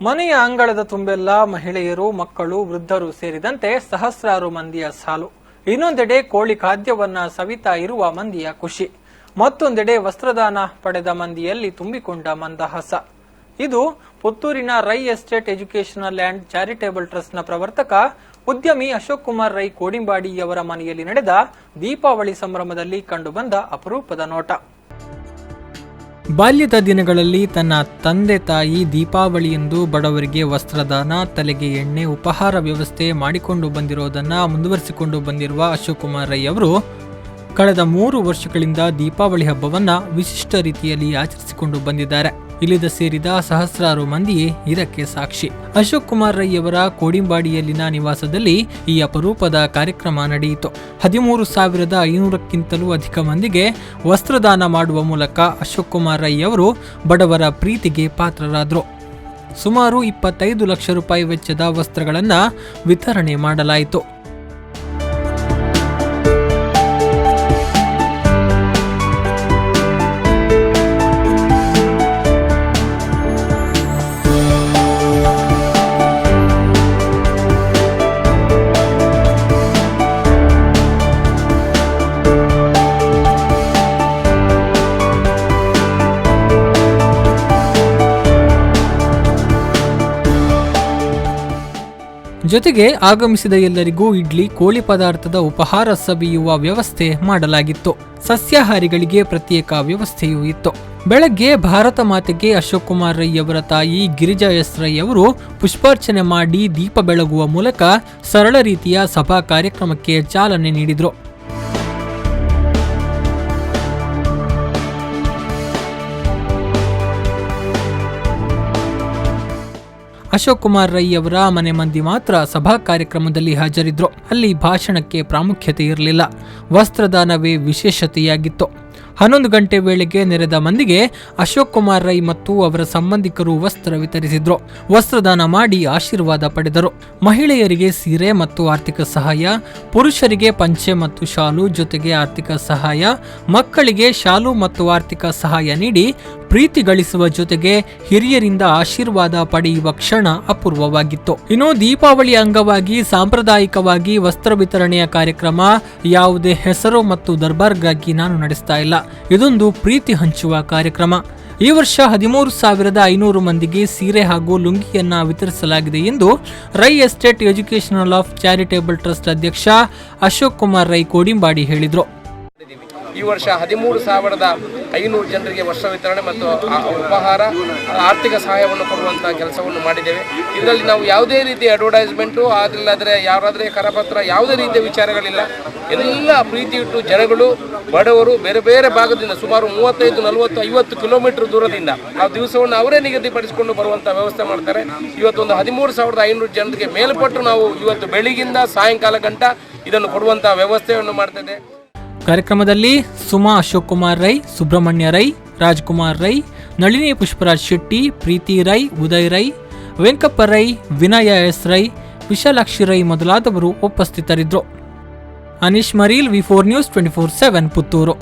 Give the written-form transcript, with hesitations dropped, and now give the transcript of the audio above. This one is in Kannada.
ಮನೆಯ ಅಂಗಳದ ತುಂಬೆಲ್ಲ ಮಹಿಳೆಯರು, ಮಕ್ಕಳು, ವೃದ್ಧರು ಸೇರಿದಂತೆ ಸಹಸ್ರಾರು ಮಂದಿಯ ಸಾಲು. ಇನ್ನೊಂದೆಡೆ ಕೋಳಿ ಖಾದ್ಯವನ್ನ ಸವಿತಾ ಇರುವ ಮಂದಿಯ ಖುಷಿ. ಮತ್ತೊಂದೆಡೆ ವಸ್ತ್ರದಾನ ಪಡೆದ ಮಂದಿಯಲ್ಲಿ ತುಂಬಿಕೊಂಡ ಮಂದಹಾಸ. ಇದು ಪುತ್ತೂರಿನ Rai estate educational and charitable ಟ್ರಸ್ಟ್ನ ಪ್ರವರ್ತಕ ಉದ್ಯಮಿ ಅಶೋಕ್ ಕುಮಾರ್ ರೈ ಕೋಡಿಂಬಾಡಿಯವರ ಮನೆಯಲ್ಲಿ ನಡೆದ ದೀಪಾವಳಿ ಸಂಭ್ರಮದಲ್ಲಿ ಕಂಡುಬಂದ ಅಪರೂಪದ ನೋಟ. ಬಾಲ್ಯದ ದಿನಗಳಲ್ಲಿ ತನ್ನ ತಂದೆ ತಾಯಿ ದೀಪಾವಳಿಯಂದು ಬಡವರಿಗೆ ವಸ್ತ್ರದಾನ, ತಲೆಗೆ ಎಣ್ಣೆ, ಉಪಹಾರ ವ್ಯವಸ್ಥೆ ಮಾಡಿಕೊಂಡು ಬಂದಿರೋದನ್ನ ಮುಂದುವರಿಸಿಕೊಂಡು ಬಂದಿರುವ ಅಶೋಕ್ ಕುಮಾರ್ ರೈ ಅವರು ಕಳೆದ 3 ವರ್ಷಗಳಿಂದ ದೀಪಾವಳಿ ಹಬ್ಬವನ್ನ ವಿಶಿಷ್ಟ ರೀತಿಯಲ್ಲಿ ಆಚರಿಸಿಕೊಂಡು ಬಂದಿದ್ದಾರೆ. ಇಲ್ಲಿದ ಸೇರಿದ ಸಹಸ್ರಾರು ಮಂದಿಯೇ ಇದಕ್ಕೆ ಸಾಕ್ಷಿ. ಅಶೋಕ್ ಕುಮಾರ್ ರೈ ಅವರ ಕೋಡಿಂಬಾಡಿಯಲ್ಲಿನ ನಿವಾಸದಲ್ಲಿ ಈ ಅಪರೂಪದ ಕಾರ್ಯಕ್ರಮ ನಡೆಯಿತು. 13,500ಕ್ಕಿಂತಲೂ ಅಧಿಕ ಮಂದಿಗೆ ವಸ್ತ್ರದಾನ ಮಾಡುವ ಮೂಲಕ ಅಶೋಕ್ ಕುಮಾರ್ ರೈ ಅವರು ಬಡವರ ಪ್ರೀತಿಗೆ ಪಾತ್ರರಾದರು. ಸುಮಾರು 25 ಲಕ್ಷ ರೂಪಾಯಿ ವೆಚ್ಚದ ವಸ್ತ್ರಗಳನ್ನು ವಿತರಣೆ ಮಾಡಲಾಯಿತು. ಜೊತೆಗೆ ಆಗಮಿಸಿದ ಎಲ್ಲರಿಗೂ ಇಡ್ಲಿ, ಕೋಳಿ ಪದಾರ್ಥದ ಉಪಹಾರ ಸವಿಯುವ ವ್ಯವಸ್ಥೆ ಮಾಡಲಾಗಿತ್ತು. ಸಸ್ಯಾಹಾರಿಗಳಿಗೆ ಪ್ರತ್ಯೇಕ ವ್ಯವಸ್ಥೆಯೂ ಇತ್ತು. ಬೆಳಗ್ಗೆ ಭಾರತ ಮಾತೆಗೆ ಅಶೋಕ್ ಕುಮಾರ್ ರೈ ಅವರ ತಾಯಿ ಗಿರಿಜಾ ಎಸ್ ರೈ ಅವರು ಪುಷ್ಪಾರ್ಚನೆ ಮಾಡಿ ದೀಪ ಬೆಳಗುವ ಮೂಲಕ ಸರಳ ರೀತಿಯ ಸಭಾ ಕಾರ್ಯಕ್ರಮಕ್ಕೆ ಚಾಲನೆ ನೀಡಿದರು. ಅಶೋಕ್ ಕುಮಾರ್ ರೈ ಅವರ ಮನೆ ಮಂದಿ ಮಾತ್ರ ಸಭಾ ಕಾರ್ಯಕ್ರಮದಲ್ಲಿ ಹಾಜರಿದ್ರು. ಅಲ್ಲಿ ಭಾಷಣಕ್ಕೆ ಪ್ರಾಮುಖ್ಯತೆ ಇರಲಿಲ್ಲ. ವಸ್ತ್ರದಾನವೇ ವಿಶೇಷತೆಯಾಗಿತ್ತು. 11 ಗಂಟೆ ವೇಳೆಗೆ ನೆರೆದ ಮಂದಿಗೆ ಅಶೋಕ್ ಕುಮಾರ್ ರೈ ಮತ್ತು ಅವರ ಸಂಬಂಧಿಕರು ವಸ್ತ್ರ ವಿತರಿಸಿದ್ರು. ವಸ್ತ್ರದಾನ ಮಾಡಿ ಆಶೀರ್ವಾದ ಪಡೆದರು. ಮಹಿಳೆಯರಿಗೆ ಸೀರೆ ಮತ್ತು ಆರ್ಥಿಕ ಸಹಾಯ, ಪುರುಷರಿಗೆ ಪಂಚೆ ಮತ್ತು ಶಾಲು ಜೊತೆಗೆ ಆರ್ಥಿಕ ಸಹಾಯ, ಮಕ್ಕಳಿಗೆ ಶಾಲು ಮತ್ತು ಆರ್ಥಿಕ ಸಹಾಯ ನೀಡಿ ಪ್ರೀತಿ ಗಳಿಸುವ ಜೊತೆಗೆ ಹಿರಿಯರಿಂದ ಆಶೀರ್ವಾದ ಪಡೆಯುವ ಕ್ಷಣ ಅಪೂರ್ವವಾಗಿತ್ತು. ಇನ್ನು ದೀಪಾವಳಿ ಅಂಗವಾಗಿ ಸಾಂಪ್ರದಾಯಿಕವಾಗಿ ವಸ್ತ್ರ ವಿತರಣೆಯ ಕಾರ್ಯಕ್ರಮ ಯಾವುದೇ ಹೆಸರು ಮತ್ತು ದರ್ಬಾರ್ಗಾಗಿ ನಾನು ನಡೆಸ್ತಾ ಇಲ್ಲ. ಇದೊಂದು ಪ್ರೀತಿ ಹಂಚುವ ಕಾರ್ಯಕ್ರಮ. ಈ ವರ್ಷ 13,500 ಮಂದಿಗೆ ಸೀರೆ ಹಾಗೂ ಲುಂಗಿಯನ್ನ ವಿತರಿಸಲಾಗಿದೆ ಎಂದು Rai estate educational of charitable trust ಅಧ್ಯಕ್ಷ ಅಶೋಕ್ ಕುಮಾರ್ ರೈ ಕೋಡಿಂಬಾಡಿ ಹೇಳಿದರು. ಈ ವರ್ಷ 13,500 ಜನರಿಗೆ ವಸ್ತ್ರ ವಿತರಣೆ ಮತ್ತು ಉಪಹಾರ, ಆರ್ಥಿಕ ಸಹಾಯವನ್ನು ಕೊಡುವಂಥ ಕೆಲಸವನ್ನು ಮಾಡಿದ್ದೇವೆ. ಇದರಲ್ಲಿ ನಾವು ಯಾವುದೇ ರೀತಿಯ ಅಡ್ವರ್ಟೈಸ್ಮೆಂಟು ಆದರೆ ಯಾರಾದರೆ ಕರಪತ್ರ ಯಾವುದೇ ರೀತಿಯ ವಿಚಾರಗಳಿಲ್ಲ. ಎಲ್ಲ ಪ್ರೀತಿ ಇಟ್ಟು ಜನಗಳು, ಬಡವರು ಬೇರೆ ಬೇರೆ ಭಾಗದಿಂದ ಸುಮಾರು 35, 40, 50 ಕಿಲೋಮೀಟರ್ ದೂರದಿಂದ ಆ ದಿವಸವನ್ನು ಅವರೇ ನಿಗದಿಪಡಿಸಿಕೊಂಡು ಬರುವಂಥ ವ್ಯವಸ್ಥೆ ಮಾಡ್ತಾರೆ. ಇವತ್ತೊಂದು 13,500 ಜನರಿಗೆ ಮೇಲ್ಪಟ್ಟು ನಾವು ಇವತ್ತು ಬೆಳಿಗ್ಗಿಂದ ಸಾಯಂಕಾಲ ಗಂಟ ಇದನ್ನು ಕೊಡುವಂಥ ವ್ಯವಸ್ಥೆಯನ್ನು ಮಾಡ್ತದೆ. ಕಾರ್ಯಕ್ರಮದಲ್ಲಿ ಸುಮಾ ಅಶೋಕ್ ಕುಮಾರ್ ರೈ, ಸುಬ್ರಹ್ಮಣ್ಯ ರೈ, ರಾಜ್ಕುಮಾರ್ ರೈ, ನಳಿನಿ ಪುಷ್ಪರಾಜ್ ಶೆಟ್ಟಿ, ಪ್ರೀತಿ ರೈ, ಉದಯ್ ರೈ, ವೆಂಕಪ್ಪ ರೈ, ವಿನಯ ಎಸ್ ರೈ, ವಿಶಾಲಾಕ್ಷಿ ರೈ ಮೊದಲಾದವರು ಉಪಸ್ಥಿತರಿದ್ದರು. Anish ಮರೀಲ್, V4 News 24/7 Puttur.